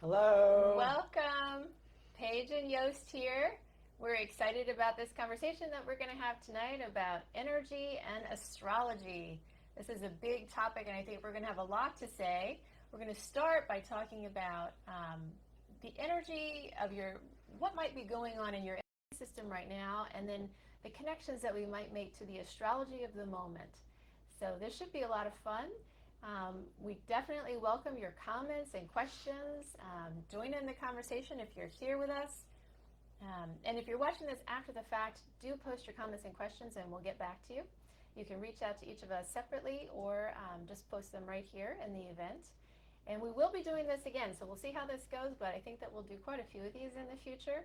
Hello. Welcome. Paige and Jost here. We're excited about this conversation that we're going to have tonight about energy and astrology. This is a big topic, and I think we're going to have a lot to say. We're going to start by talking about the energy of what might be going on in your system right now, and then the connections that we might make to the astrology of the moment. So this should be a lot of fun. We definitely welcome your comments and questions. Join in the conversation if you're here with us. And if you're watching this after the fact, do post your comments and questions and we'll get back to you. You can reach out to each of us separately or just post them right here in the event. And we will be doing this again, so we'll see how this goes, but I think that we'll do quite a few of these in the future.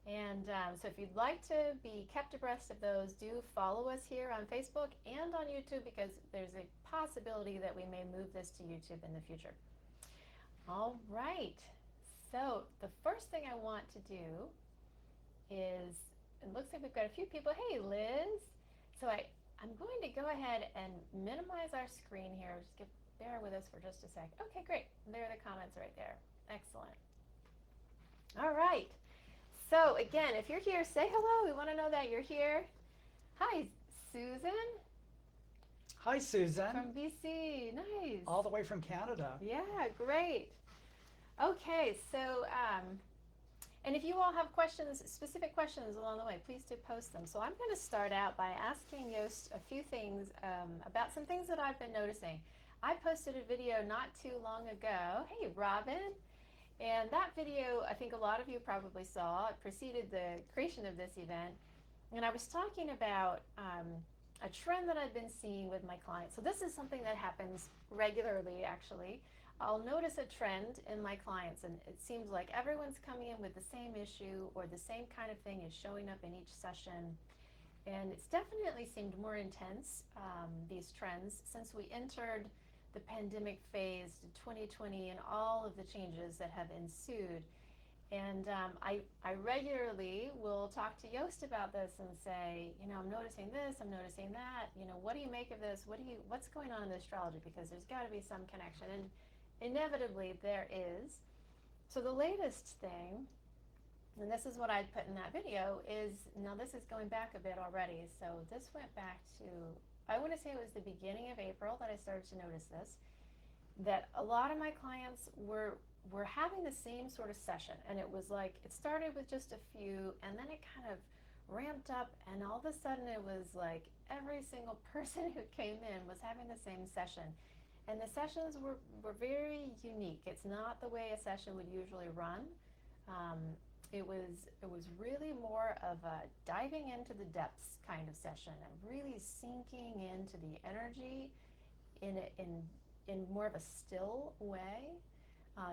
And so if you'd like to be kept abreast of those, do follow us here on Facebook and on YouTube, because there's a possibility that we may move this to YouTube in the future. All right. So the first thing I want to do is, it looks like we've got a few people. Hey, Liz. So I'm going to go ahead and minimize our screen here. Just bear with us for just a sec. Okay, great. There are the comments right there. Excellent. All right. So again, if you're here, say hello. We want to know that you're here. Hi, Susan. Hi, Susan. From BC. Nice. All the way from Canada. Yeah, great. Okay, so, and if you all have questions, specific questions along the way, please do post them. So I'm going to start out by asking Jost a few things about some things that I've been noticing. I posted a video not too long ago. Hey, Robin. And that video, I think a lot of you probably saw. It preceded the creation of this event. And I was talking about a trend that I've been seeing with my clients. So this is something that happens regularly, actually. I'll notice a trend in my clients, and it seems like everyone's coming in with the same issue or the same kind of thing is showing up in each session. And it's definitely seemed more intense, these trends, since we entered the pandemic phase, 2020, and all of the changes that have ensued. And I regularly will talk to Jost about this and say, I'm noticing this, I'm noticing that. What do you make of this? What's going on in the astrology? Because there's got to be some connection, and inevitably there is. So the latest thing, and this is what I put in that video, is, now this is going back a bit already. So this went back to, I want to say it was the beginning of April that I started to notice this, that a lot of my clients were having the same sort of session. And it was like, it started with just a few, and then it kind of ramped up, and all of a sudden it was like every single person who came in was having the same session. And the sessions were very unique. It's not the way a session would usually run. It was really more of a diving into the depths kind of session, and really sinking into the energy in more of a still way,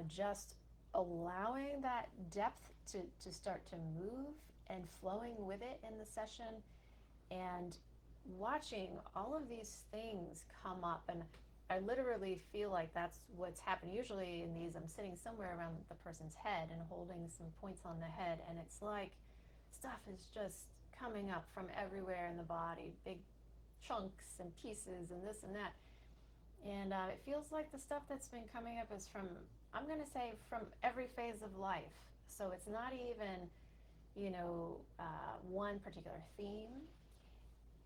just allowing that depth to start to move and flowing with it in the session, and watching all of these things come up. And I literally feel like that's what's happened. Usually in these, I'm sitting somewhere around the person's head and holding some points on the head, and it's like stuff is just coming up from everywhere in the body, big chunks and pieces and this and that. And it feels like the stuff that's been coming up is from, I'm going to say, from every phase of life. So it's not even, one particular theme.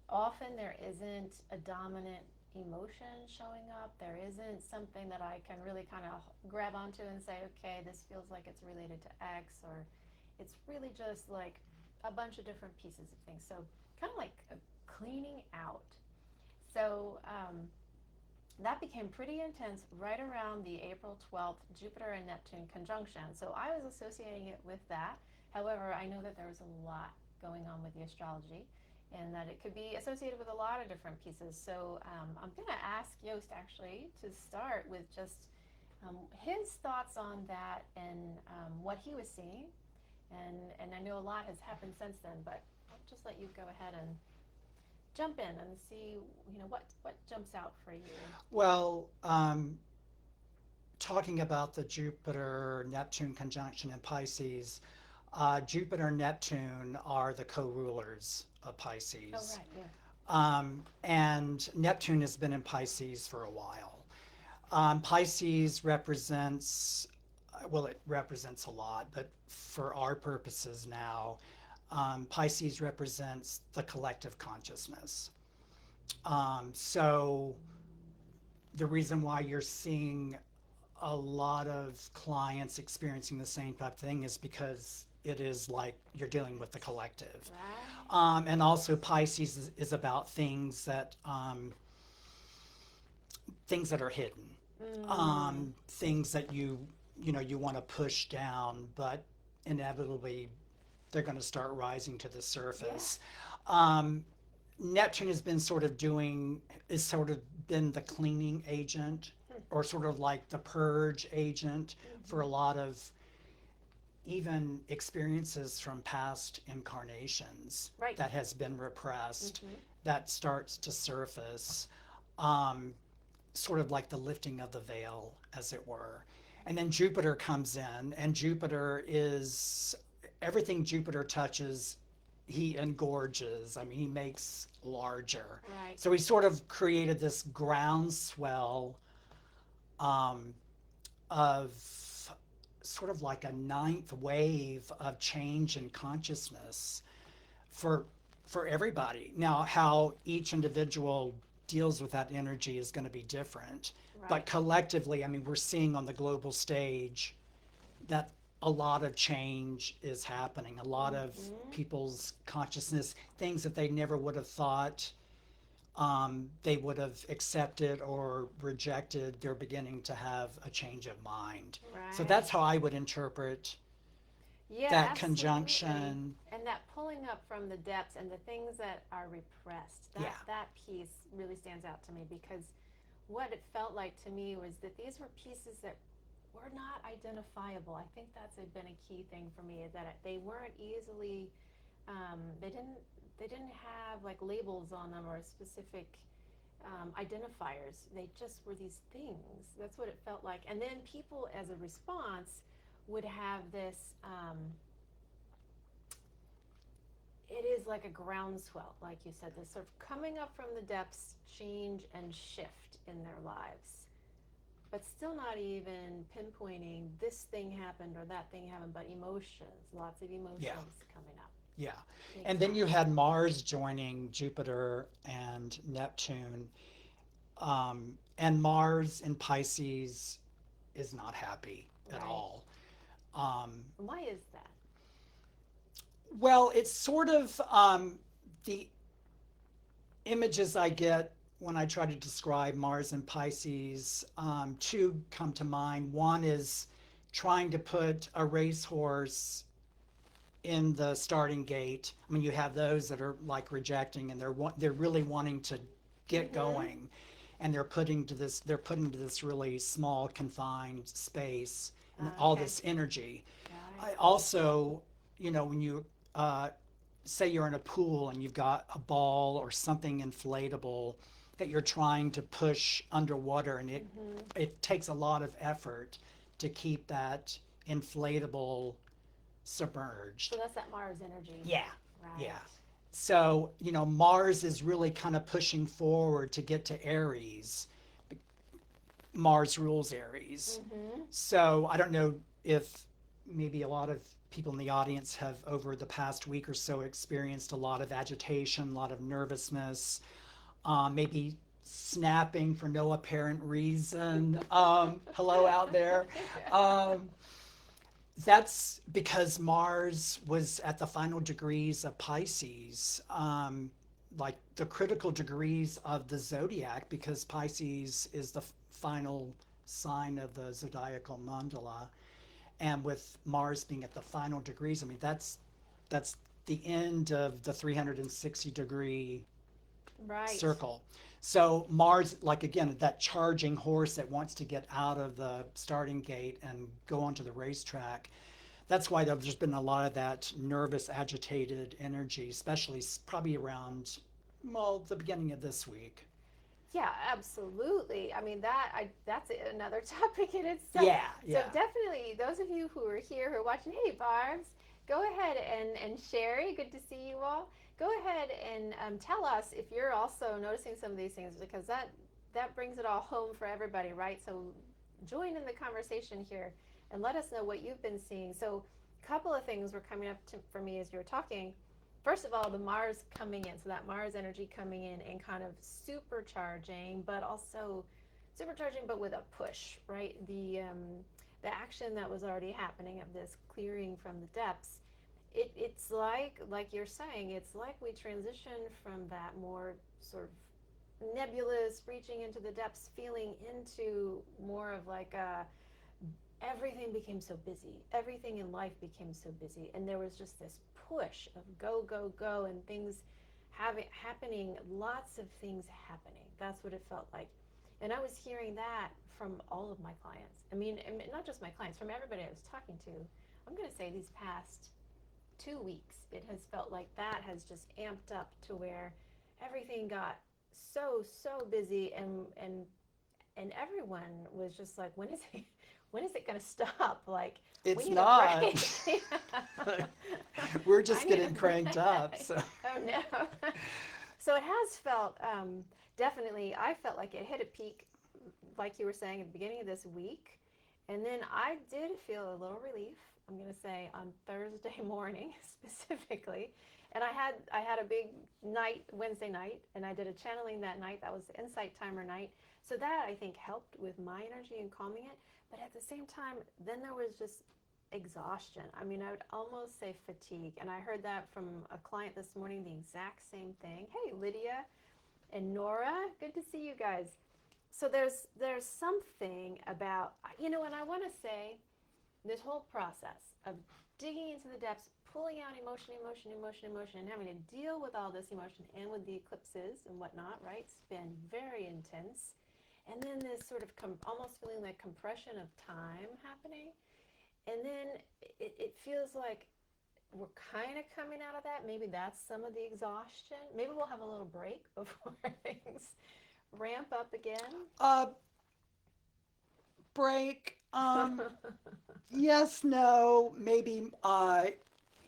Often there isn't a dominant emotion showing up. There isn't something that I can really kind of grab onto and say, okay, this feels like it's related to X, or it's really just like a bunch of different pieces of things. So kind of like a cleaning out. So that became pretty intense right around the April 12th Jupiter and Neptune conjunction. So I was associating it with that. However, I know that there was a lot going on with the astrology, and that it could be associated with a lot of different pieces. So I'm going to ask Jost actually to start with just his thoughts on that, and what he was seeing. And I know a lot has happened since then, but I'll just let you go ahead and jump in and see what jumps out for you. Well, talking about the Jupiter-Neptune conjunction in Pisces, Jupiter and Neptune are the co-rulers of Pisces. Oh, right, yeah. And Neptune has been in Pisces for a while. Pisces represents well, it represents a lot, but for our purposes now, Pisces represents the collective consciousness. So the reason why you're seeing a lot of clients experiencing the same type of thing is because it is like you're dealing with the collective. Right. And also Pisces is about things that are hidden, things that you want to push down, but inevitably they're going to start rising to the surface. Neptune has been sort of been the cleaning agent, or sort of like the purge agent for a lot of even experiences from past incarnations Right. that has been repressed, that starts to surface, sort of like the lifting of the veil, as it were. And then Jupiter comes in, and Jupiter is everything Jupiter touches, he engorges. I mean, he makes larger. Right. So he sort of created this groundswell um, of sort of like a ninth wave of change in consciousness for everybody. Now, how each individual deals with that energy is going to be different. Right. But collectively, I mean, we're seeing on the global stage that a lot of change is happening. A lot of people's consciousness, things that they never would have thought they would have accepted or rejected, they're beginning to have a change of mind. Right. So that's how I would interpret Yeah, that absolutely. conjunction. And that pulling up from the depths and the things that are repressed. That piece really stands out to me, because what it felt like to me was that these were pieces that were not identifiable. I think that's been a key thing for me, is that they weren't easily, they didn't have like labels on them or specific identifiers. They just were these things. That's what it felt like. And then people, as a response, would have this. It is like a groundswell, like you said, this sort of coming up from the depths, change and shift in their lives, but still not even pinpointing this thing happened or that thing happened, but emotions, lots of emotions coming up. Yeah. And then you had Mars joining Jupiter and Neptune. And Mars in Pisces is not happy at Right. all. Why is that? Well, it's sort of the images I get when I try to describe Mars and Pisces, two come to mind. One is trying to put a racehorse in the starting gate. I mean, you have those that are like rejecting, and they're really wanting to get going, and they're put into this really small confined space, and all this energy. I also, when you say you're in a pool and you've got a ball or something inflatable that you're trying to push underwater, and it takes a lot of effort to keep that inflatable submerged. So that's that Mars energy. Yeah. Right. Yeah. So, Mars is really kind of pushing forward to get to Aries. Mars rules Aries. So I don't know if maybe a lot of people in the audience have, over the past week or so, experienced a lot of agitation, a lot of nervousness, maybe snapping for no apparent reason. Hello out there. That's because Mars was at the final degrees of Pisces, like the critical degrees of the zodiac, because Pisces is the final sign of the zodiacal mandala. And with Mars being at the final degrees, I mean, that's the end of the 360-degree circle. So Mars, like again, that charging horse that wants to get out of the starting gate and go onto the racetrack. That's why there's been a lot of that nervous, agitated energy, especially probably around, the beginning of this week. Yeah, absolutely. I mean, that's another topic in itself. Yeah. So definitely, those of you who are here, who are watching, hey, Barbs, go ahead, and Sherry, good to see you all. Go ahead and tell us if you're also noticing some of these things, because that brings it all home for everybody, right? So join in the conversation here. and let us know what you've been seeing. So a couple of things were coming up for me as you were talking. First of all, the Mars coming in, so that Mars energy coming in and kind of supercharging, but also supercharging, but with a push, right? The action that was already happening of this clearing from the depths, it's like you're saying, it's like we transition from that more sort of nebulous, reaching into the depths, feeling into more of like a everything became so busy. Everything in life became so busy. And there was just this push of go, go, go, and things happening, lots of things happening. That's what it felt like. And I was hearing that from all of my clients. I mean, not just my clients, from everybody I was talking to. I'm going to say these past 2 weeks, it has felt like that has just amped up to where everything got so busy, and everyone was just like, when is it going to stop? Like, we It's need not. a break. We're I just need a getting cranked up. So Oh no. So it has felt, definitely, I felt like it hit a peak, like you were saying at the beginning of this week. And then I did feel a little relief, I'm going to say, on Thursday morning specifically. And I had a big night Wednesday night, and I did a channeling that night. That was the Insight Timer night. So that, I think, helped with my energy and calming it. But at the same time, then there was just exhaustion. I mean, I would almost say fatigue. And I heard that from a client this morning, the exact same thing. Hey, Lydia and Nora, good to see you guys. So there's something about, and I want to say this whole process of digging into the depths, pulling out emotion, and having to deal with all this emotion and with the eclipses and whatnot, right? It's been very intense. And then this sort of almost feeling like compression of time happening. And then it feels like we're kind of coming out of that. Maybe that's some of the exhaustion. Maybe we'll have a little break before things ramp up again. uh break. Yes, no, maybe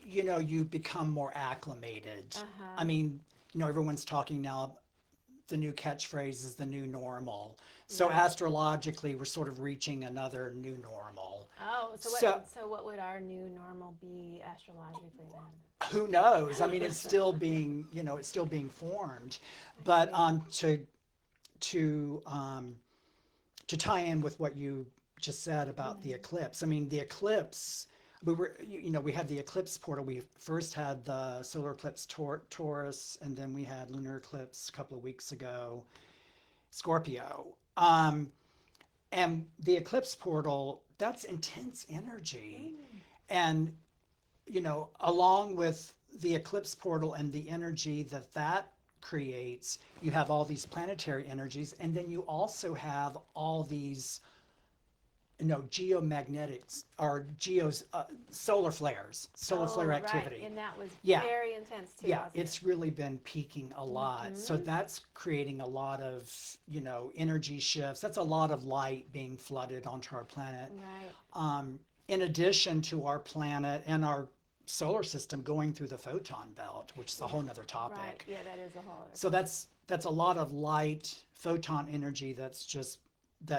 you become more acclimated. I Uh-huh. mean, everyone's talking now, the new catchphrase is the new normal. So Right. astrologically, we're sort of reaching another new normal. Oh, So so what would our new normal be astrologically then? who knows? I mean, it's still being formed. I But see. to to tie in with what you just said about the Mm-hmm. eclipse, I mean, the eclipse, we had the eclipse portal. We first had the solar eclipse Taurus, and then we had lunar eclipse a couple of weeks ago, Scorpio. And the eclipse portal, that's intense energy. Mm. And, along with the eclipse portal and the energy that creates, you have all these planetary energies, and then you also have all these geomagnetics or solar flares, solar flare Oh, right. activity. And that was Yeah, very intense too, yeah, wasn't it? it's really been peaking a lot. So Mm-hmm. that's creating a lot of, energy shifts. That's a lot of light being flooded onto our planet. Right. In addition to our planet and our solar system going through the photon belt, which is a whole nother Right. topic. Yeah, that is a whole other So topic. that's a lot of light photon energy that's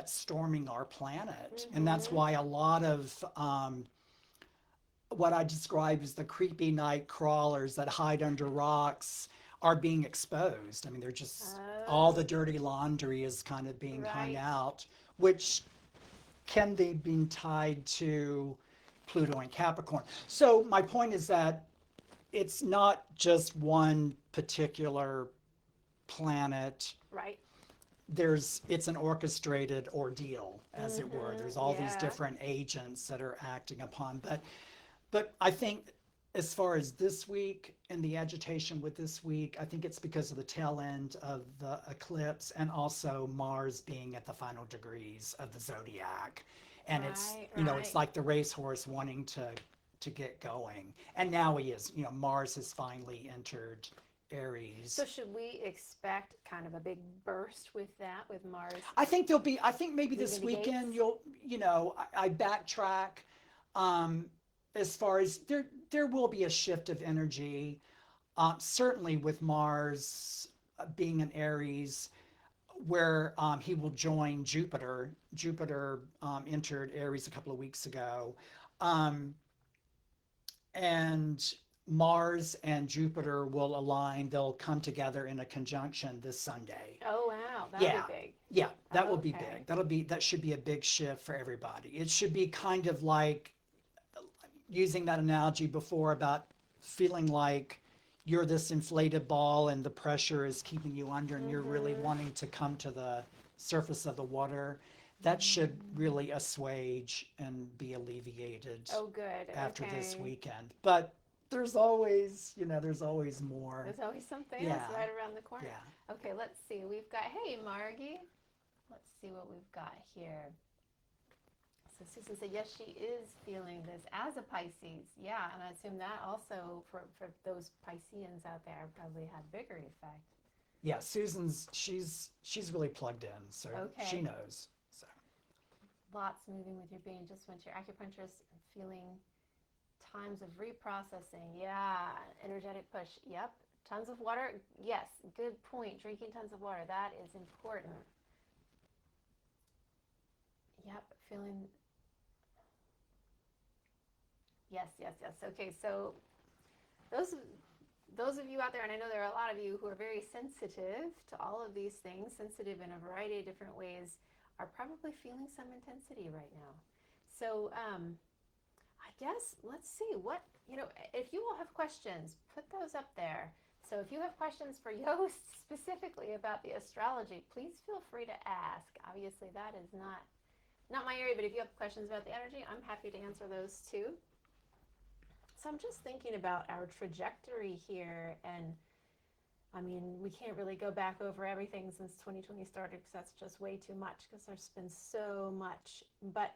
storming our planet, and that's Mm-hmm. why a lot of what I describe as the creepy night crawlers that hide under rocks are being exposed. I mean, they're just all the Oh, dirty laundry is kind of being hung right. out, which can be tied to Pluto and Capricorn. So my point is that it's not just one particular planet. Right. It's an orchestrated ordeal, as it were. Mm-hmm. There's all these Yeah. different agents that are acting upon. But I think, as far as this week and the agitation with this week, I think it's because of the tail end of the eclipse, and also Mars being at the final degrees of the zodiac. And it's Right. it's Right. like the racehorse wanting to get going. And now he is, Mars has finally entered So Aries. should we expect kind of a big burst with that, with Mars I think maybe leaving this the gates? weekend I backtrack. Um, as far as there will be a shift of energy, certainly with Mars being in Aries. where he will join Jupiter. Jupiter entered Aries a couple of weeks ago. Um, and Mars and Jupiter will align. They'll come together in a conjunction this Sunday. Oh, wow. That'll Yeah. be big. Yeah, that will be Okay. big. That should be a big shift for everybody. It should be kind of like using that analogy before about feeling like you're this inflated ball and the pressure is keeping you under and you're really wanting to come to the surface of the water. That should really assuage and be alleviated Oh, good. after this Okay. weekend. But there's always, there's always more. There's always something Yeah. else right around the corner. Yeah. Okay, let's see. We've got, hey, Margie. Let's see what we've got here. So Susan said, yes, she is feeling this as a Pisces. Yeah, and I assume that also for those Pisceans out there probably had bigger effect. Yeah, she's really plugged in, so Okay. she knows. So Lots moving with your being. Just went to your acupuncturist, feeling times of reprocessing. Yeah, energetic push. Yep. Tons of water. Yes, good point. Drinking tons of water. That is important. Yep, feeling. Yes. Okay, so those of you out there, and I know there are a lot of you who are very sensitive to all of these things, sensitive in a variety of different ways, are probably feeling some intensity right now. So I guess let's see what, if you all have questions, put those up there. So if you have questions for Jost specifically about the astrology, please feel free to ask. Obviously that is not my area, but if you have questions about the energy, I'm happy to answer those too. So I'm just thinking about our trajectory here, and I mean, we can't really go back over everything since 2020 started because that's just way too much because there's been so much. But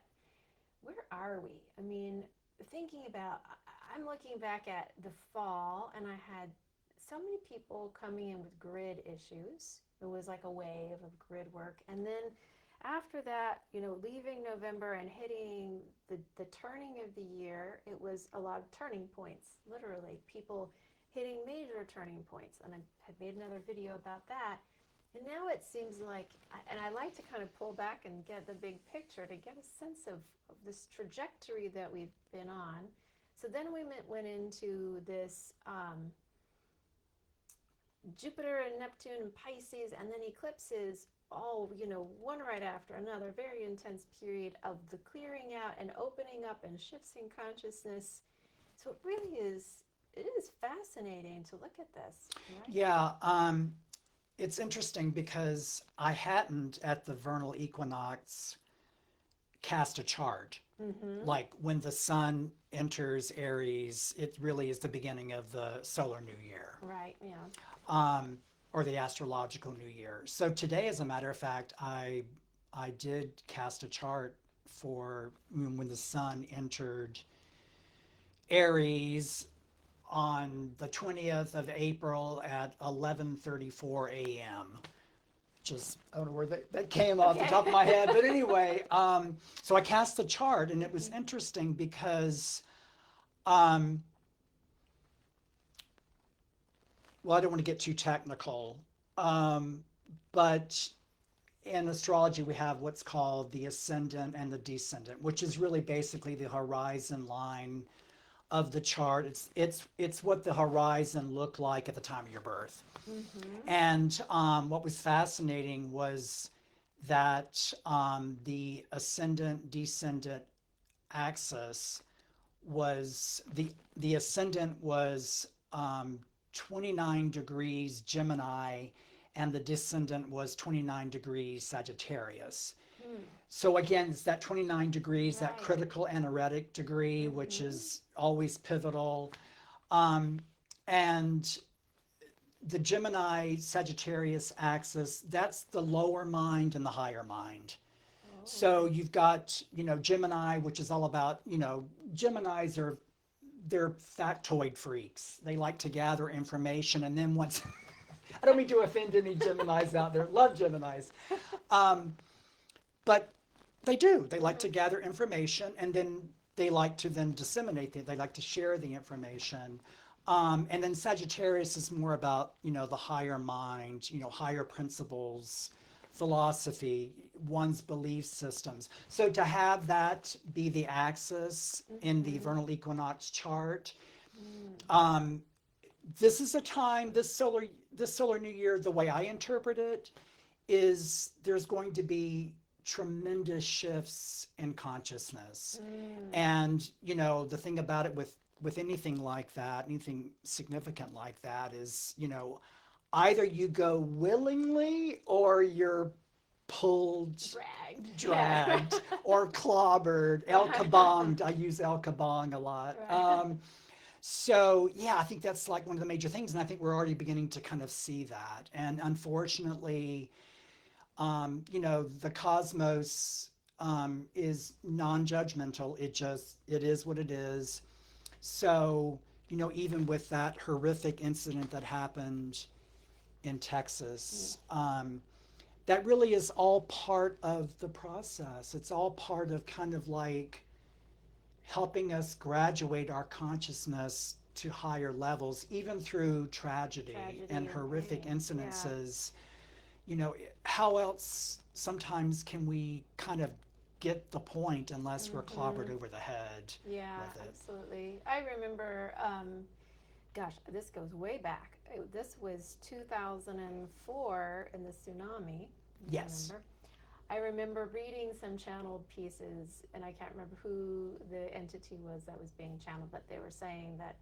where are we? I mean, thinking about, I'm looking back at the fall, and I had so many people coming in with grid issues. It was like a wave of grid work. And then after that, leaving November and hitting the turning of the year, it was a lot of turning points, literally. People hitting major turning points. And I had made another video about that. And now it seems like, and I like to kind of pull back and get the big picture to get a sense of this trajectory that we've been on. So then we went into this Jupiter and Neptune and Pisces, and then eclipses, all, one right after another, very intense period of the clearing out and opening up and shifts in consciousness. So it really is, it is fascinating to look at this. Right? yeah, it's interesting because I hadn't at the vernal equinox cast a chart. Like when the sun enters Aries, it really is the beginning of the solar new year. Right, yeah. Or the astrological new year. So today, as a matter of fact, I did cast a chart for when the sun entered Aries on the 20th of April at 11:34 a.m. Just, I don't know where that came off the top of my head, but anyway, so I cast the chart, and it was interesting because, well, I don't want to get too technical, but in astrology we have what's called the ascendant and the descendant, which is really basically the horizon line of the chart. It's what the horizon looked like at the time of your birth. And what was fascinating was that the ascendant descendant axis was the ascendant was 29 degrees Gemini, and the descendant was 29 degrees Sagittarius. So again, it's that 29 degrees, that critical anaretic degree, which is always pivotal. And the Gemini Sagittarius axis, that's the lower mind and the higher mind. So you've got, Gemini, which is all about, Geminis they're factoid freaks. They like to gather information, and then once, I don't mean to offend any Geminis out there, love Geminis. But they do. They like to gather information, and then they like to then disseminate it. They like to share the information. And then Sagittarius is more about, the higher mind, higher principles, philosophy, one's belief systems. So to have that be the axis in the vernal equinox chart, this is a time, this solar new year, the way I interpret it, is there's going to be tremendous shifts in consciousness. And the thing about it with anything like that, anything significant like that, is either you go willingly or you're pulled, dragged, or clobbered, el kabonged. I use el kabong a lot. Right. So yeah, I think that's like one of the major things, and I think we're already beginning to kind of see that. And unfortunately, the cosmos is non-judgmental. It is what it is. So even with that horrific incident that happened in Texas, that really is all part of the process. It's all part of kind of like helping us graduate our consciousness to higher levels, even through tragedy and horrific pain. incidences. How else sometimes can we kind of get the point unless we're clobbered over the head Yeah, with it? absolutely. I remember, gosh, this goes way back. This was 2004 in the tsunami. Yes. I remember reading some channeled pieces, and I can't remember who the entity was that was being channeled, but they were saying that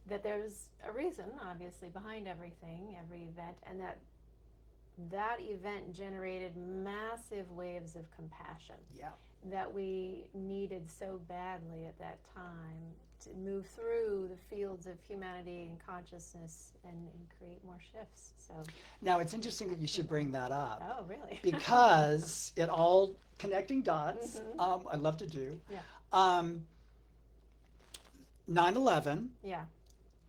that there's a reason, obviously, behind everything, every event, and that event generated massive waves of compassion. Yeah. That we needed so badly at that time to move through the fields of humanity and consciousness and create more shifts. So Now it's interesting that you should bring that up. Oh, really? Because it all connecting dots. I love to do. Yeah. 9/11 Yeah.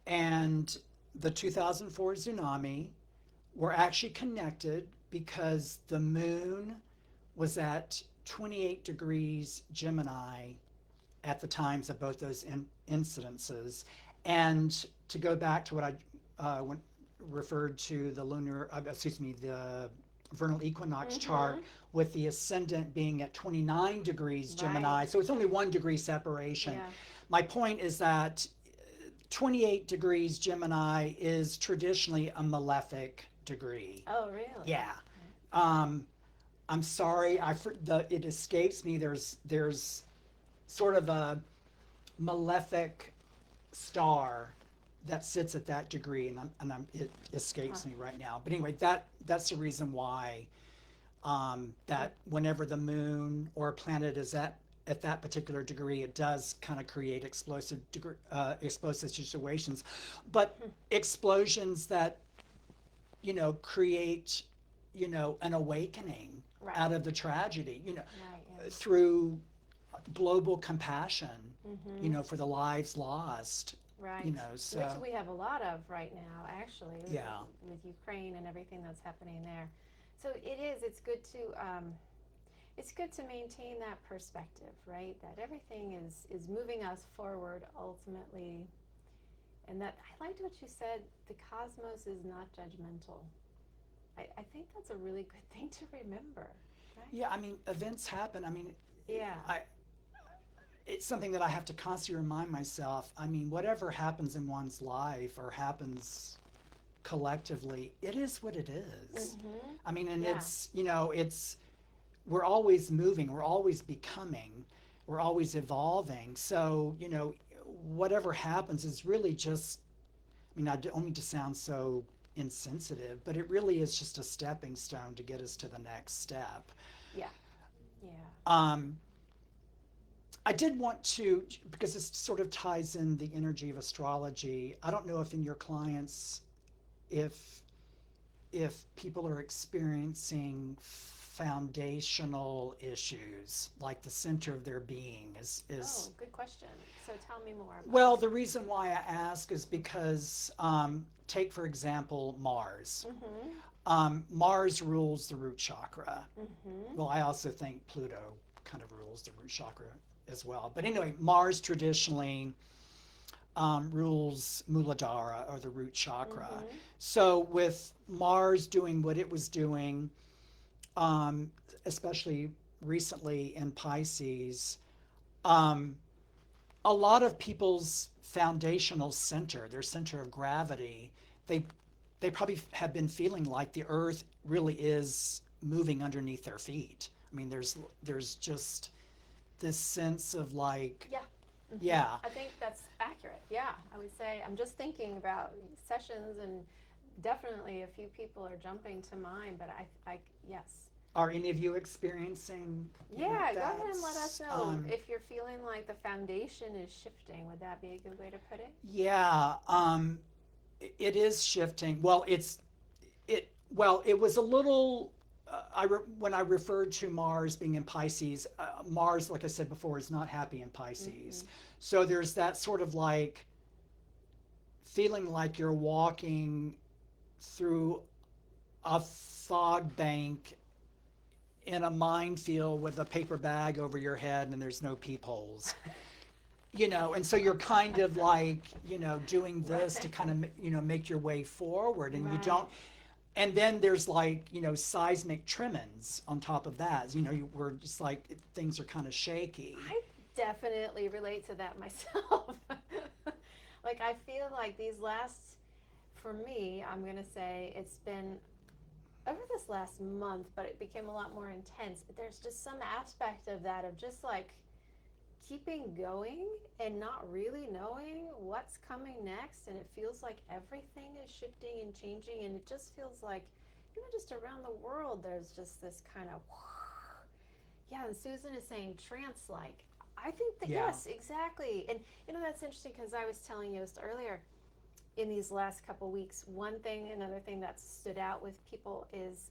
and the 2004 tsunami were actually connected because the moon was at 28 degrees Gemini at the times of both those incidences. And to go back to what I referred to, the the vernal equinox chart, with the ascendant being at 29 degrees Gemini. So it's only 1 degree separation. Yeah. My point is that 28 degrees Gemini is traditionally a malefic degree. Oh, really? Yeah. I'm sorry, it escapes me. There's sort of a malefic star that sits at that degree, and it escapes me right now. But anyway, that's the reason why that whenever the moon or a planet is at that particular degree, it does kind of create explosive situations, but explosions that create an awakening out of the tragedy, through global compassion, for the lives lost. Right. So which we have a lot of right now, actually. Yeah. With Ukraine and everything that's happening there. So it's good to maintain that perspective, right? That everything is moving us forward ultimately. And that I liked what you said, the cosmos is not judgmental. I think that's a really good thing to remember. Right? Yeah, I mean, events happen. I mean, Yeah. It's something that I have to constantly remind myself. I mean, whatever happens in one's life or happens collectively, it is what it is. I mean, and it's we're always moving, we're always becoming, we're always evolving. So, whatever happens is really just, I mean, I don't mean to sound so insensitive, but it really is just a stepping stone to get us to the next step. Yeah. Yeah. I did want to, because this sort of ties in the energy of astrology, I don't know if in your clients, if people are experiencing foundational issues, like the center of their being is Oh, good question. So tell me more about Well, the reason why I ask is because, take for example, Mars. Mars rules the root chakra. Well, I also think Pluto kind of rules the root chakra as well. But anyway, Mars traditionally rules Muladhara, or the root chakra. Mm-hmm. So with Mars doing what it was doing, um, especially recently in Pisces, um, a lot of people's foundational center, their center of gravity, they they probably have been feeling like the earth really is moving underneath their feet. I mean, there's just this sense of like, Yeah. Hmm. yeah, I think that's accurate. Yeah, I would say I'm just thinking about sessions, and definitely a few people are jumping to mind. But yes. are any of you experiencing Yeah, go that? ahead and let us know if you're feeling like the foundation is shifting. Would that be a good way to put it? Yeah, it is shifting. Well, it was a little. When I referred to Mars being in Pisces, Mars, like I said before, is not happy in Mm-hmm. Pisces. So there's that sort of like feeling like you're walking through a fog bank in a minefield with a paper bag over your head and there's no peepholes. And so you're kind of like, doing this to Right. kind of, make your way forward, and you Right. don't. And then there's like, seismic tremens on top of that. We're just like, things are kind of shaky. I definitely relate to that myself. Like, I feel like these last, for me, I'm going to say it's been over this last month, but it became a lot more intense. There's just some aspect of that, of just like keeping going and not really knowing what's coming next. And it feels like everything is shifting and changing. And it just feels like, just around the world, there's just this kind of, yeah. And Susan is saying trance like. I think that, Yeah. yes, exactly. And, that's interesting because I was telling Yost earlier, in these last couple weeks, another thing that stood out with people is,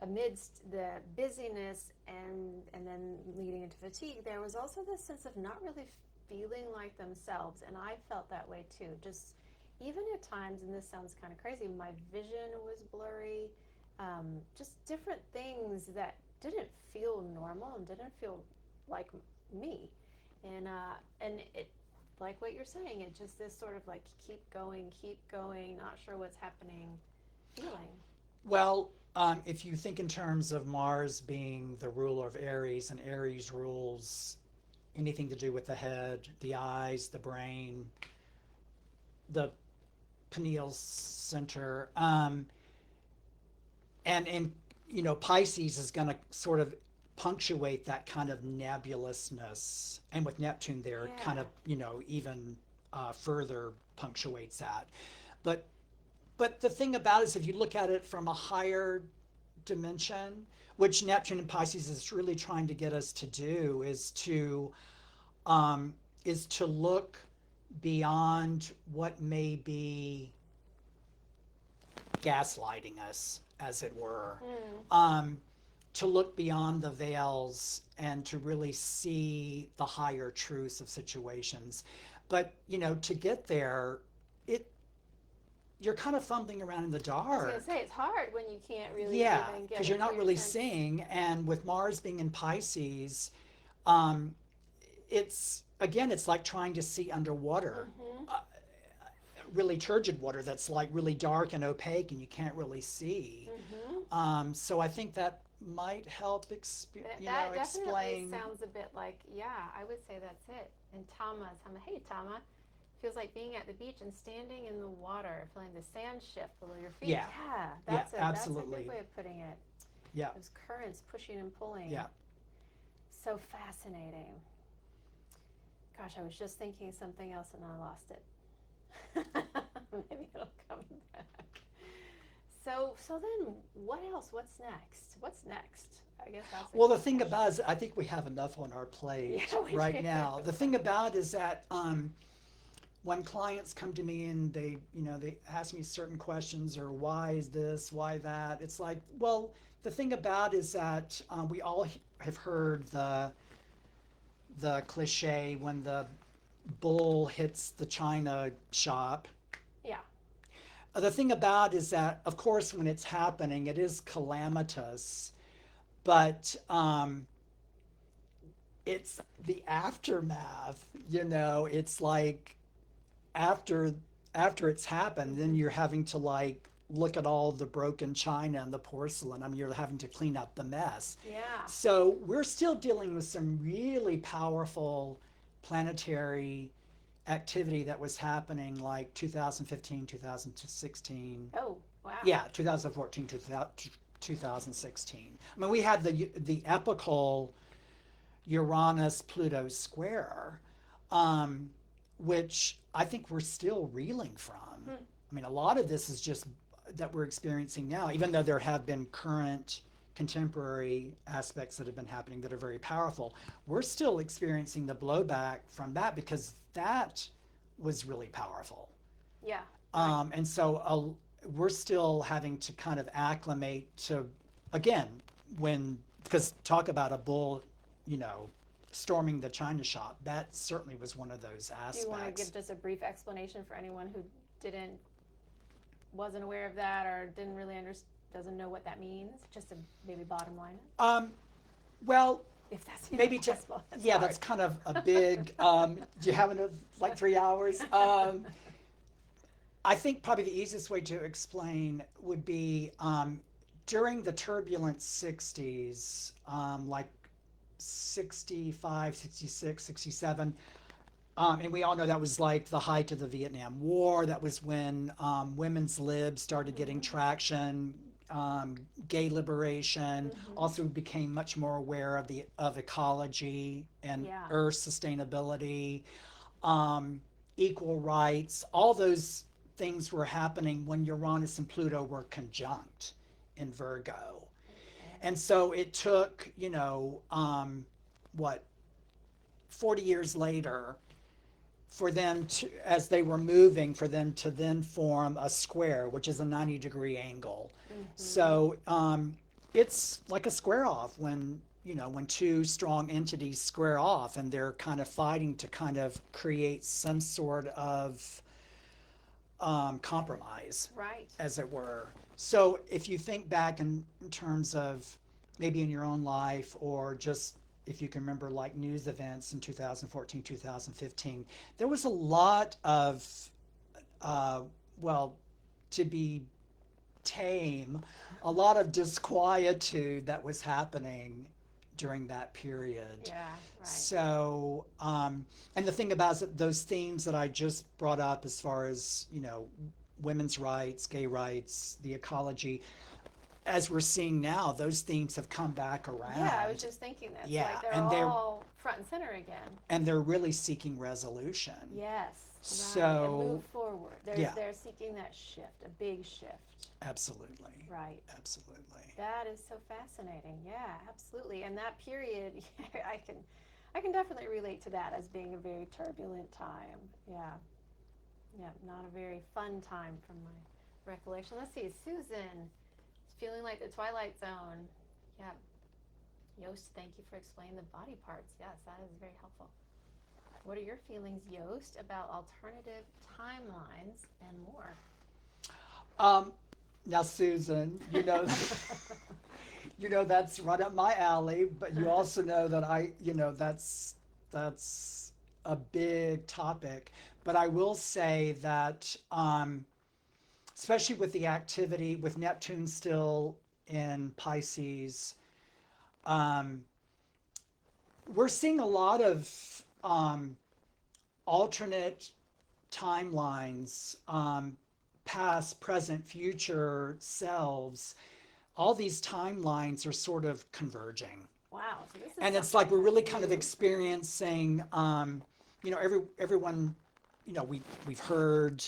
amidst the busyness and then leading into fatigue, there was also this sense of not really feeling like themselves, and I felt that way too. Just even at times, and this sounds kind of crazy, my vision was blurry. Just different things that didn't feel normal and didn't feel like me, and it, like what you're saying, it just this sort of like keep going, not sure what's happening, feeling. Well, if you think in terms of Mars being the ruler of Aries, and Aries rules anything to do with the head, the eyes, the brain, the pineal center, and Pisces is going to sort of punctuate that kind of nebulousness, and with Neptune there, it kind Yeah. of even further punctuates that. But the thing about it is, if you look at it from a higher dimension, which Neptune and Pisces is really trying to get us to do, um, is to look beyond what may be gaslighting us, as it were. Mm. Um, to look beyond the veils and to really see the higher truths of situations. But to get there, it you're kind of fumbling around in the I was gonna dark. say it's hard when you can't really Yeah, even get because a you're not clear really sense. seeing. And with Mars being in Pisces, um, it's again, it's like trying to see underwater, Mm-hmm. uh, really turgid water that's like really dark and opaque, and you can't really see. Mm-hmm. So I think that might help That definitely explain. sounds a bit like, yeah, I would say that's it. And hey Tama, feels like being at the beach and standing in the water, feeling the sand shift below your feet. Yeah, Yeah, yeah, that's a good absolutely. way of putting it. Yeah, Those currents pushing and pulling. yeah. So fascinating. Gosh, I was just thinking something else and I lost it. Maybe it'll come back. So then what else? What's next? What's next? I guess that's a Well, the good thing question. about it is, I think we have enough on our plate Yeah, we right do. now. The thing about it is that when clients come to me and they ask me certain questions, or why is this, why that, it's like, well, the thing about it is that we all have heard the cliche, when the bull hits the china shop. Yeah. The thing about it is that, of course, when it's happening, it is calamitous, but it's the aftermath. It's like after after it's happened, then you're having to like look at all the broken china and the porcelain. I mean, you're having to clean up the mess. Yeah. So we're still dealing with some really powerful planetary activity that was happening like 2015, 2016. Oh, wow. Yeah, 2014 to 2016. I mean, we had the epical Uranus Pluto square, um, which I think we're still reeling from. Hmm. I mean, a lot of this is just that we're experiencing now, even though there have been current contemporary aspects that have been happening that are very powerful. We're still experiencing the blowback from that because that was really powerful. Yeah. Right. And so we're still having to kind of acclimate to, again, because talk about a bull, you know, storming the china shop. That certainly was one of those aspects. Do you want to give just a brief explanation for anyone who wasn't aware of that or didn't really doesn't know what that means? Just a maybe bottom line. Well, If that's maybe possible. yeah, that's kind of a big. Do you have like 3 hours? I think probably the easiest way to explain would be during the turbulent 60s, like 65, 66, 67. And we all know that was like the height of the Vietnam War. That was when women's libs started getting traction, gay liberation. Mm-hmm. Also became much more aware of ecology and Yeah. earth sustainability, equal rights. All those things were happening when Uranus and Pluto were conjunct in Virgo. And so it took, you know, what, 40 years later for them to, as they were moving, for them to then form a square, which is a 90-degree angle. Mm-hmm. So it's like a square off when, you know, when two strong entities square off and they're kind of fighting to kind of create some sort of compromise, Right. as it were. So if you think back in terms of maybe in your own life or just if you can remember like news events in 2014, 2015, there was a lot of, well, to be tame, a lot of disquietude that was happening during that period. Yeah. Right. So, and the thing about it, those themes that I just brought up as far as, you know, women's rights, gay rights, the ecology, as we're seeing now, those themes have come back around. Yeah, I was just thinking that. Yeah, Like they're and all front and center again. And they're really seeking resolution. Yes. So, right. And move forward. Yeah. They're seeking that shift, a big shift. Absolutely. Right. Absolutely. That is so fascinating. Yeah, absolutely. And that period, I can definitely relate to that as being a very turbulent time. Yeah. Yeah, not a very fun time from my recollection. Let's see, Susan. Feeling like the Twilight Zone. Yeah. Jost, thank you for explaining the body parts. Yes, that is very helpful. What are your feelings, Jost, about alternative timelines and more? Now, Susan, you know, you know that's right up my alley. But you also know that you know, that's a big topic. But I will say that, especially with the activity with Neptune still in Pisces, we're seeing a lot of alternate timelines, past, present, future selves. All these timelines are sort of converging. Wow. So this is And it's like we're really kind of experiencing, you know, everyone, you know, we've heard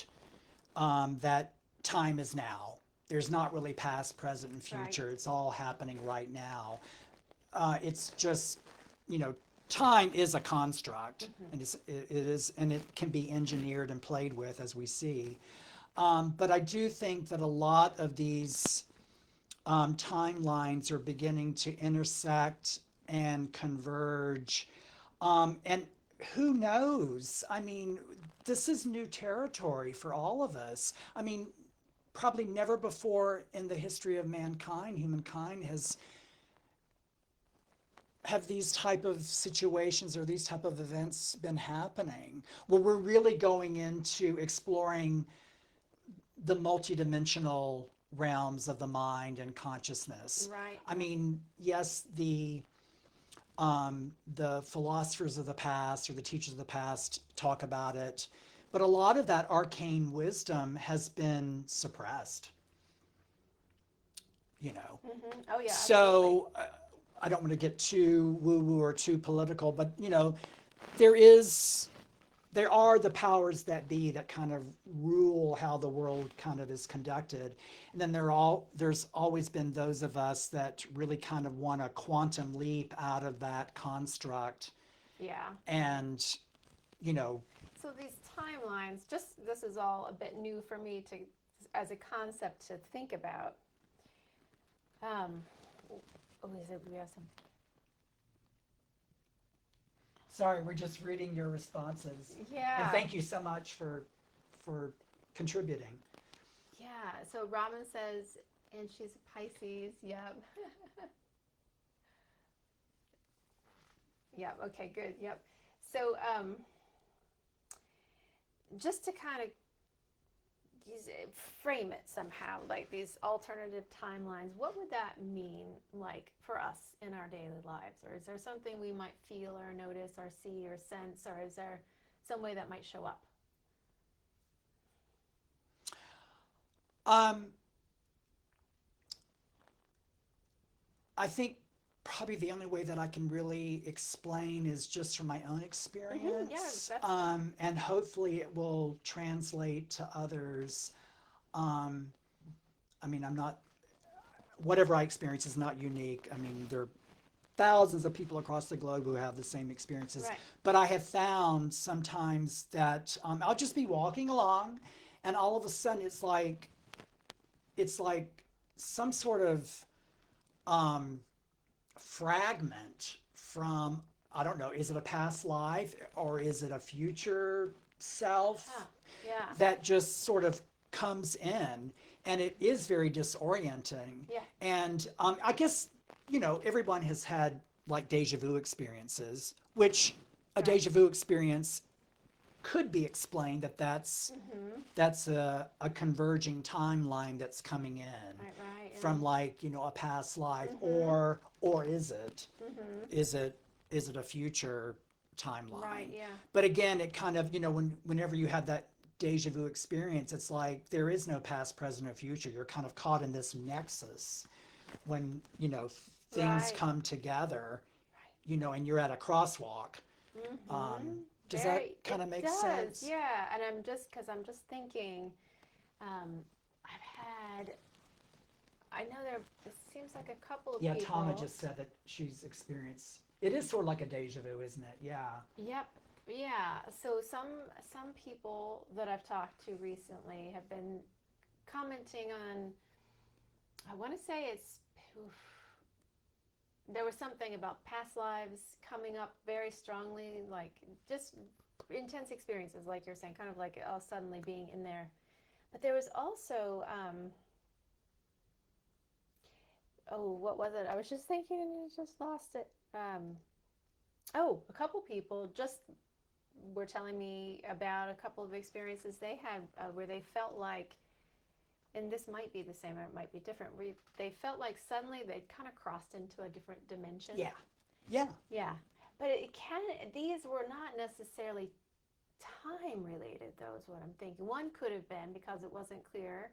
that time is now. There's not really past, present, and future. Right. It's all happening right now. It's just, you know, time is a construct, and it is, and it can be engineered and played with, as we see. But I do think that a lot of these timelines are beginning to intersect and converge. And who knows? I mean, this is new territory for all of us. I mean, probably never before in the history of mankind, humankind has have these type of situations or these type of events been happening where we're really going into exploring the multidimensional realms of the mind and consciousness. Right. I mean, yes, the philosophers of the past or the teachers of the past talk about it, but a lot of that arcane wisdom has been suppressed, you know. Oh yeah, absolutely. So I don't want to get too woo-woo or too political, but you know, there is there are the powers that be that kind of rule how the world kind of is conducted. And then there's always been those of us that really kind of want a quantum leap out of that construct. Yeah. And, you know, So these timelines, just this is all a bit new for me to, as a concept to think about. Oh, is it, we have some. sorry, we're just reading your responses. Yeah. And thank you so much for contributing. Yeah. So Robin says, and she's a Pisces. Yep. Yep. Okay. Good. Yep. So just to kind of frame it somehow, like these alternative timelines, what would that mean, like for us in our daily lives? Or is there something we might feel or notice or see or sense, or is there some way that might show up? I think probably the only way that I can really explain is just from my own experience. Yeah, that's and hopefully it will translate to others. Um, I mean, whatever I experience is not unique. I mean, there are thousands of people across the globe who have the same experiences. Right. But I have found sometimes that I'll just be walking along, and all of a sudden it's like some sort of fragment from, I don't know, is it a past life or is it a future self Yeah. that just sort of comes in, and it is very disorienting. Yeah. And I guess, you know, everyone has had like deja vu experiences, which a Right. deja vu experience could be explained that that's a converging timeline that's coming in Right. from, like, you know, a past life, or is it a future timeline? Right. Yeah. But again, it kind of, you know, whenever you have that deja vu experience, it's like there is no past, present, or future. You're kind of caught in this nexus when, you know, things Right. come together, you know, and you're at a crosswalk. Does Very, that kind of it make does, sense? Yeah. And I'm just thinking, I know it seems like a couple of Yeah, people. Tama just said that she's experienced. It is sort of like a deja vu, isn't it? Yeah. Yep. Yeah. So some people that I've talked to recently have been commenting on, I want to say there was something about past lives coming up very strongly, like just intense experiences, like you're saying, kind of like suddenly being in there. But there was also, what was it? I was just thinking and I just lost it. A couple people just were telling me about a couple of experiences they had where they felt like, and this might be the same or it might be different, where they felt like suddenly they'd kind of crossed into a different dimension. Yeah. Yeah. Yeah. But these were not necessarily time related, though, is what I'm thinking. One could have been because it wasn't clear.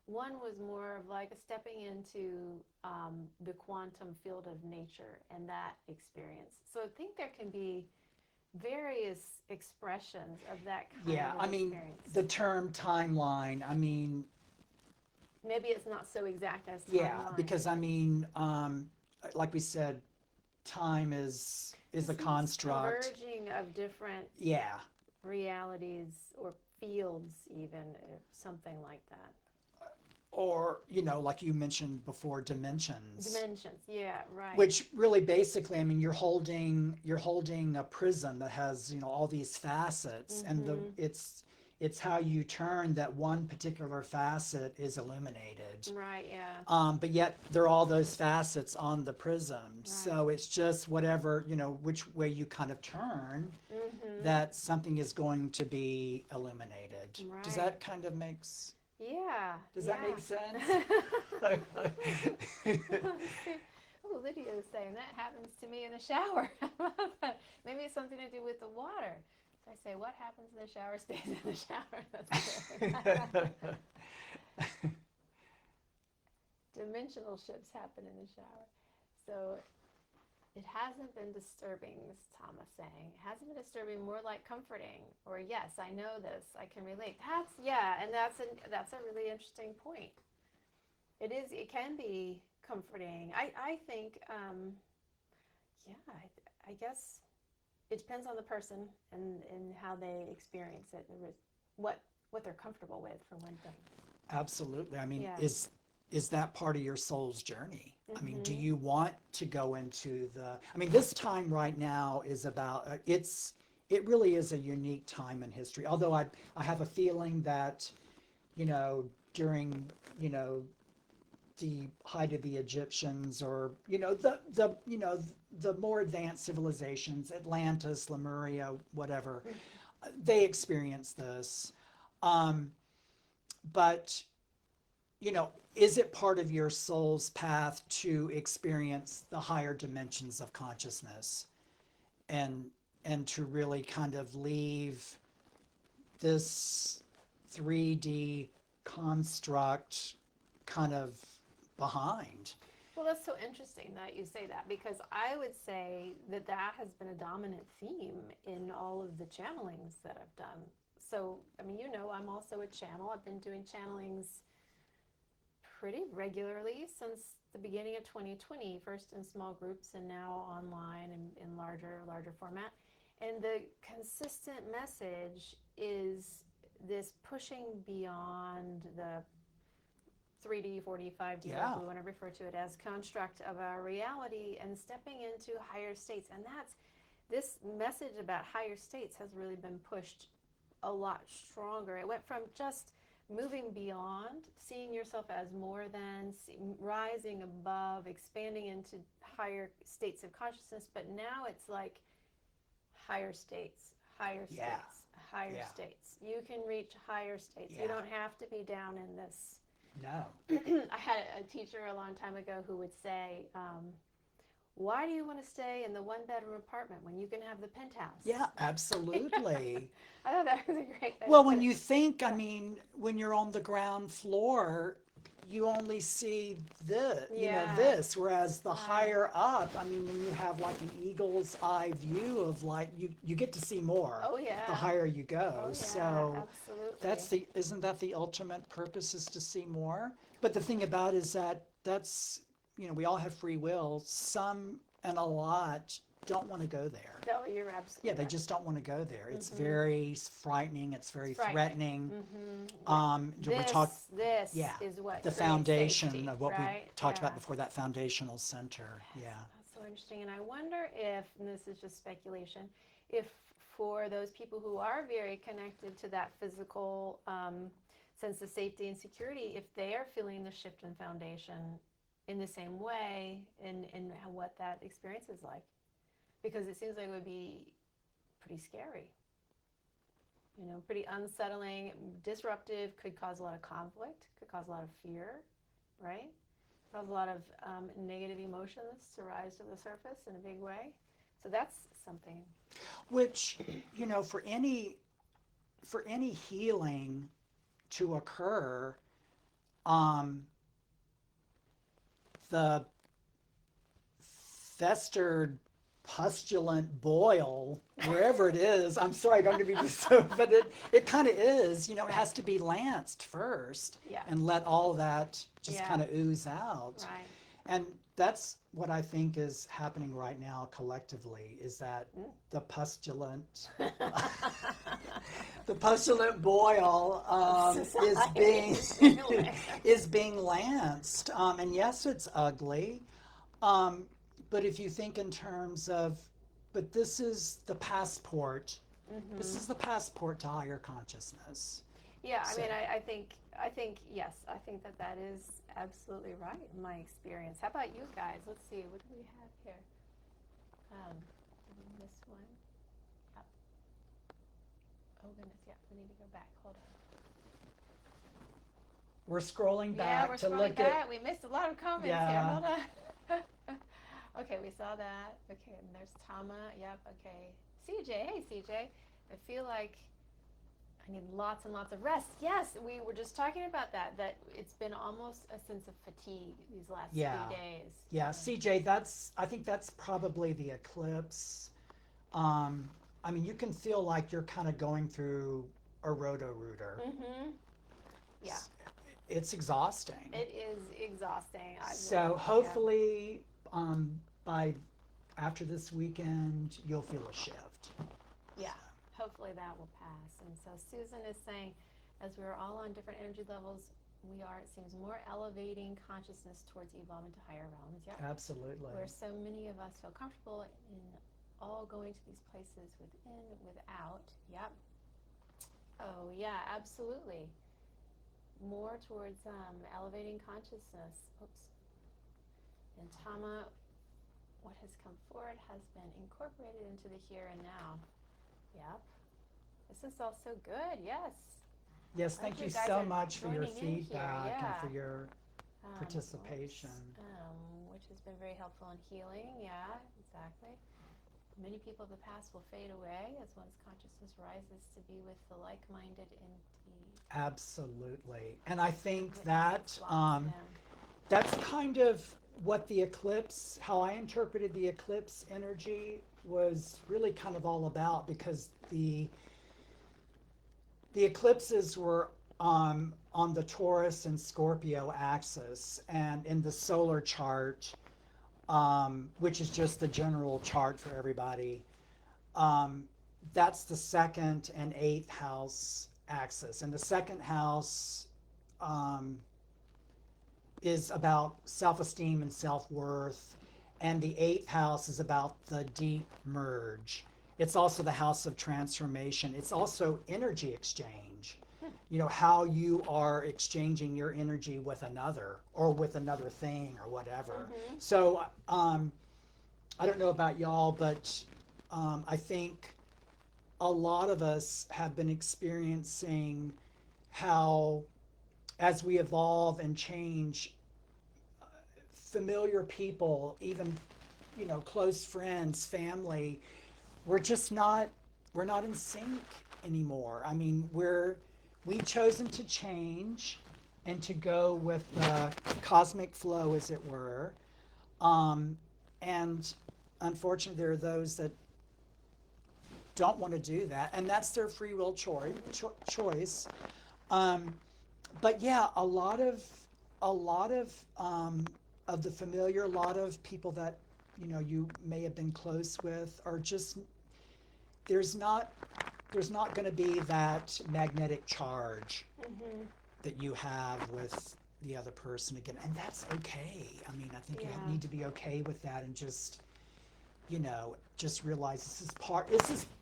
One was more of like a stepping into the quantum field of nature and that experience. So I think there can be various expressions of that kind Yeah. of I mean, experience. the term timeline, I mean, Maybe it's not so exact as timeline. yeah, because I mean, like we said, time is a construct. Converging of different Yeah. realities or fields, even something like that. Or, you know, like you mentioned before, dimensions. Dimensions, yeah, right. Which really basically, I mean, you're holding a prism that has, you know, all these facets, and it's it's how you turn that one particular facet is illuminated. Right, yeah. But yet there are all those facets on the prism. Right. So it's just whatever, which way you kind of turn, that something is going to be illuminated. Right. Does that kind of makes, Yeah. does yeah. that make sense? Oh, Lydia is saying that happens to me in the shower. Maybe it's something to do with the water. So I say, what happens in the shower stays in the shower. Dimensional shifts happen in the shower. So it hasn't been disturbing, Miss Thomas saying. It hasn't been disturbing, more like comforting. Or yes, I know this, I can relate. And that's a really interesting point. It can be comforting. I think, I guess it depends on the person and how they experience it, what they're comfortable with, for one thing. Absolutely. I mean, Yeah. is that part of your soul's journey? I mean, do you want to go into this time right now is about, it really is a unique time in history. Although I have a feeling that, during, the height of the Egyptians, or, the more advanced civilizations, Atlantis, Lemuria, whatever, they experienced this. But, is it part of your soul's path to experience the higher dimensions of consciousness and to really kind of leave this 3D construct kind of behind? Well, that's so interesting that you say that, because I would say that has been a dominant theme in all of the channelings that I've done. So, I'm also a channel. I've been doing channelings pretty regularly since the beginning of 2020, first in small groups and now online and in larger format. And the consistent message is this pushing beyond the 3D, 4D, 5D, Yeah. we want to refer to it as construct of our reality, and stepping into higher states. And this message about higher states has really been pushed a lot stronger. It went from just moving beyond, seeing yourself as more than, rising above, expanding into higher states of consciousness, but now it's like higher states, higher states, higher states. You can reach higher states. You don't have to be down in this. No. I had a teacher a long time ago who would say, why do you want to stay in the one-bedroom apartment when you can have the penthouse? Yeah, absolutely. I thought that was a great thing. Well, when you think, when you're on the ground floor, you only see this, whereas the higher up, when you have like an eagle's eye view of you get to see more. Oh, yeah. The higher you go. Oh, yeah, so absolutely. isn't that the ultimate purpose, is to see more? But the thing about it is that's, we all have free will. Some and a lot don't want to go there. No, you're absolutely Yeah, they just don't want to go there. It's very frightening. It's very threatening. This is what the creates foundation safety, of what right? we talked about before, that foundational center. Yeah. That's so interesting. And I wonder if, and this is just speculation, if for those people who are very connected to that physical sense of safety and security, if they are feeling the shift in foundation in the same way, in what that experience is like. Because it seems like it would be pretty scary, pretty unsettling, disruptive, could cause a lot of conflict, could cause a lot of fear, right? Cause a lot of negative emotions to rise to the surface in a big way. So that's something. Which, for any healing to occur, the festered pustulant boil, wherever it is, I'm sorry, I don't mean to be so, but it kind of is, it has to be lanced first, and let all that just kind of ooze out. Right. And that's what I think is happening right now collectively, is that the pustulant boil is being lanced. And yes, it's ugly. But if you think in terms of, but this is the passport This is the passport to higher consciousness. Yeah, I So- mean, I think, yes, I think that that is absolutely right in my experience. How about you guys? Let's see, what do we have here? Did we miss one? Yep. Oh goodness, yeah, we need to go back. Hold on. We're scrolling Yeah, back we're to scrolling look back. at. We missed a lot of comments here. Yeah. Hold on. Okay, we saw that. Okay, and there's Tama. Yep, okay. CJ, hey CJ. I feel like I need lots and lots of rest. Yes, we were just talking about that, that it's been almost a sense of fatigue these last Yeah. few days. Yeah, CJ, I think that's probably the eclipse. I mean, you can feel like you're kind of going through a roto-rooter. Mm-hmm. Yeah, It's exhausting. it is exhausting. So hopefully, by after this weekend, you'll feel a shift. Yeah, hopefully that will pass. And so Susan is saying, as we're all on different energy levels, we are, it seems, more elevating consciousness towards evolving to higher realms. Yeah. Absolutely. Where so many of us feel comfortable in all going to these places within, without. Yep. Oh, yeah, absolutely. More towards elevating consciousness. Oops. And Tama, what has come forward has been incorporated into the here and now. Yep. This is all so good. Yes. Yes, Glad thank you you guys so are much for your joining in here, feedback yeah. and for your Oops. participation. Which has been very helpful in healing. Yeah, exactly. Many people of the past will fade away as one's consciousness rises to be with the like-minded indeed. Absolutely. And I think Witness that lots, yeah. that's kind of what the eclipse, how I interpreted the eclipse energy was really kind of all about, because the eclipses were on the Taurus and Scorpio axis, and in the solar chart, which is just the general chart for everybody, that's the second and eighth house axis. And the second house is about self-esteem and self-worth, and the eighth house is about the deep merge. It's also the house of transformation. It's also energy exchange. You know, how you are exchanging your energy with another or with another thing or whatever. Mhm. So I don't know about y'all, but I think a lot of us have been experiencing how, as we evolve and change, familiar people, even, you know, close friends, family, we're not in sync anymore. I mean, we've chosen to change and to go with the cosmic flow, as it were. And unfortunately, there are those that don't want to do that, and that's their free will choice. But yeah, a lot of the familiar, a lot of people that, you know, you may have been close with, are just, there's not going to be that magnetic charge that you have with the other person again, and that's okay. I mean, I think you Yeah. need to be okay with that, and just, you know, just realize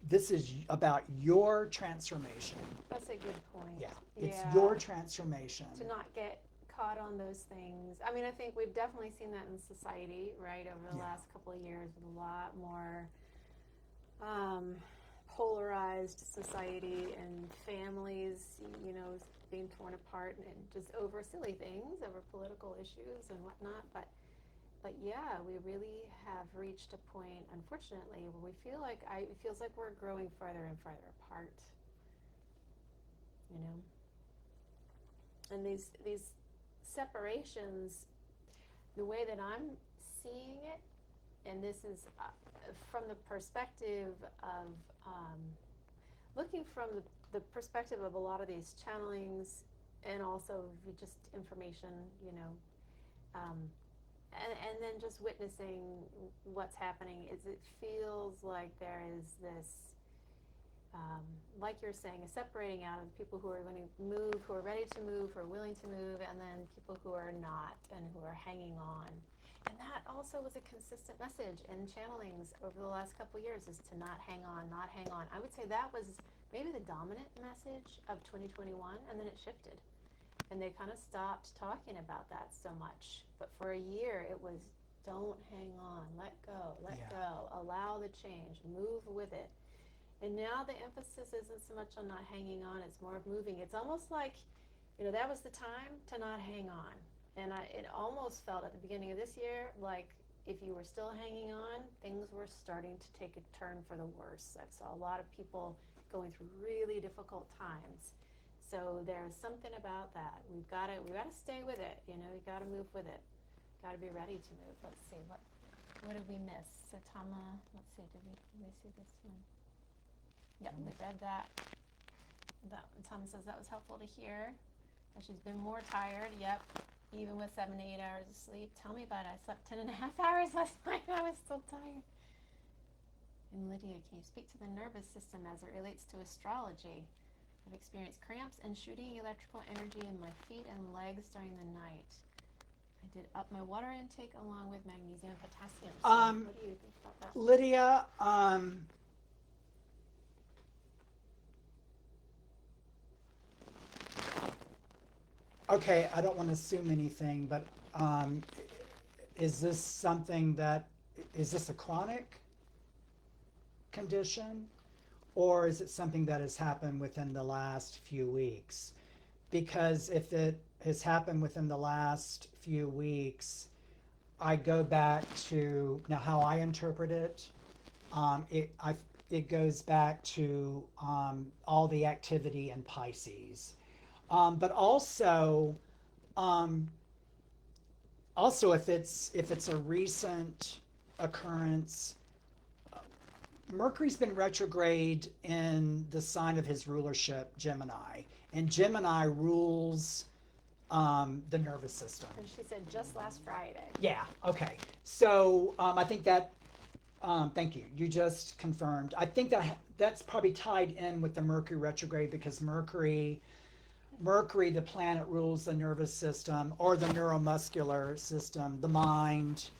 this is about your transformation. That's a good point. Yeah, it's Yeah. your transformation. To not get caught on those things. I mean, I think we've definitely seen that in society, right, over the Yeah. last couple of years, with a lot more polarized society and families, you know, being torn apart and just over silly things, over political issues and whatnot. But yeah, we really have reached a point, unfortunately, where we feel like it feels like we're growing farther and farther apart. You know, and these separations, the way that I'm seeing it, and this is from the perspective of looking from the perspective of a lot of these channelings, and also just information, you know, and then just witnessing what's happening. Is it feels like there is this, like you're saying, a separating out of people who are going to move, who are ready to move, who are willing to move, and then people who are not and who are hanging on. And that also was a consistent message in channelings over the last couple of years, is to not hang on, not hang on. I would say that was maybe the dominant message of 2021, and then it shifted. And they kind of stopped talking about that so much. But for a year, it was don't hang on, let go, allow the change, move with it. And now the emphasis isn't so much on not hanging on, it's more of moving. It's almost like, that was the time to not hang on. And it almost felt at the beginning of this year like if you were still hanging on, things were starting to take a turn for the worse. I saw a lot of people going through really difficult times. So there's something about that. We've got to stay with it. We've got to move with it. Got to be ready to move. Let's see, what did we miss? So Tama, let's see, did we see this one? Yep, we read that. Tama says that was helpful to hear. That she's been more tired. Yep, even with 7 to 8 hours of sleep. Tell me about it. I slept 10 and a half hours last night. I was still tired. And Lydia, can you speak to the nervous system as it relates to astrology? I've experienced cramps and shooting electrical energy in my feet and legs during the night. I did up my water intake along with magnesium and potassium. So what do you think about that? Lydia, okay, I don't want to assume anything, but is this a chronic condition, or is it something that has happened within the last few weeks? Because if it has happened within the last few weeks, I go back to, now how I interpret it, it goes back to all the activity in Pisces. But also if it's a recent occurrence, Mercury's been retrograde in the sign of his rulership, Gemini, and Gemini rules the nervous system. And she said just last Friday. Yeah, okay. So I think that, thank you, you just confirmed. I think that's probably tied in with the Mercury retrograde, because Mercury, the planet, rules the nervous system, or the neuromuscular system, the mind,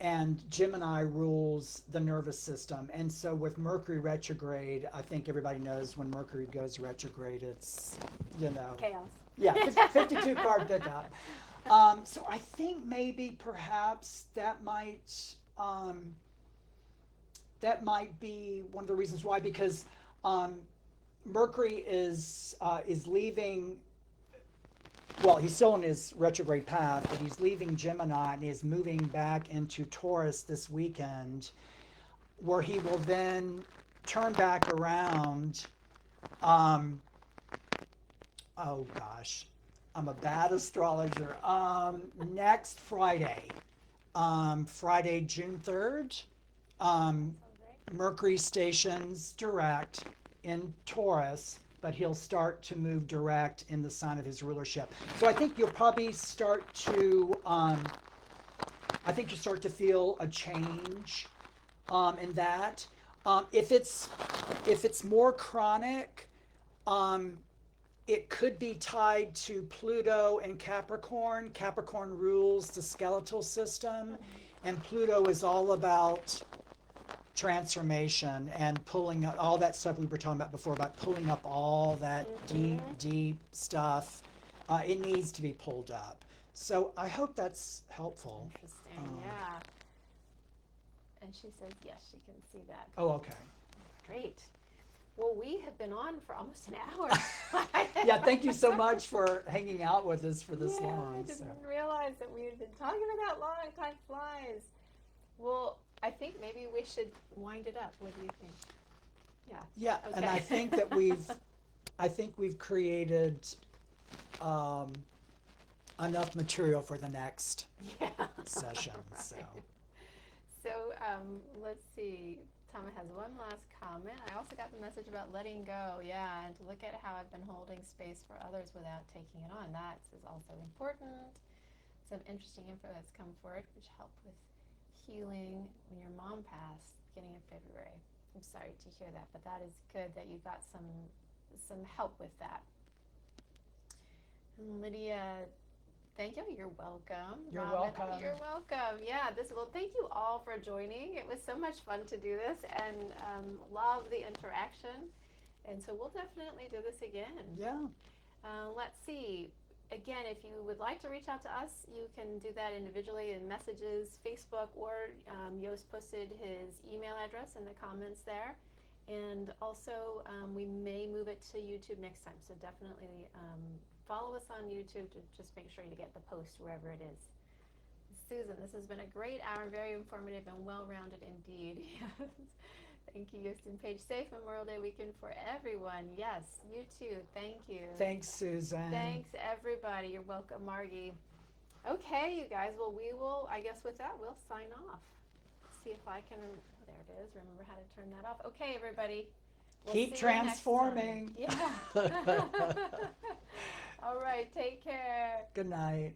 and Gemini rules the nervous system. And so with Mercury retrograde, I think everybody knows when Mercury goes retrograde, it's, Chaos. Yeah, 52 card pickup. So I think maybe perhaps that might be one of the reasons why, because Mercury is leaving. Well, he's still in his retrograde path, but he's leaving Gemini and is moving back into Taurus this weekend, where he will then turn back around. Oh gosh, I'm a bad astrologer. Next Friday, Friday, June 3rd, Mercury stations direct in Taurus, but he'll start to move direct in the sign of his rulership. So I think you'll probably start to, feel a change in that. If it's more chronic, it could be tied to Pluto and Capricorn. Capricorn rules the skeletal system, and Pluto is all about transformation and pulling up all that stuff we were talking about before, about pulling up all that deep stuff. It needs to be pulled up. So I hope that's helpful. Interesting, yeah. And she says, yes, she can see that. Oh, okay. Great. Well, we have been on for almost an hour. Yeah, thank you so much for hanging out with us for this long. I didn't realize that we had been talking for that long. Time flies. Well, I think maybe we should wind it up. What do you think? Yeah. Yeah, Okay. and I think that we've created enough material for the next session. Right. So let's see. Tama has one last comment. I also got the message about letting go. Yeah, and to look at how I've been holding space for others without taking it on. That is also important. Some interesting info that's come forward, which helped with healing when your mom passed beginning of February. I'm sorry to hear that, but that is good that you got some help with that. And Lydia, Thank you. You're welcome. You're Robin. welcome. You're welcome. Yeah, well, thank you all for joining. It was so much fun to do this, and love the interaction. And so we'll definitely do this again. Yeah. Let's see. Again, if you would like to reach out to us, you can do that individually in messages, Facebook, or Jost posted his email address in the comments there. And also, we may move it to YouTube next time. So definitely follow us on YouTube to just make sure you get the post wherever it is. Susan, this has been a great hour, very informative and well-rounded indeed. Thank you, Jost and Paige. Safe Memorial Day weekend for everyone. Yes, you too. Thank you. Thanks, Susan. Thanks, everybody. You're welcome, Margie. Okay, you guys. Well, we will, I guess with that, we'll sign off. See if I can, there it is. Remember how to turn that off. Okay, everybody. We'll Keep see you next time. transforming. Yeah. All right, take care. Good night.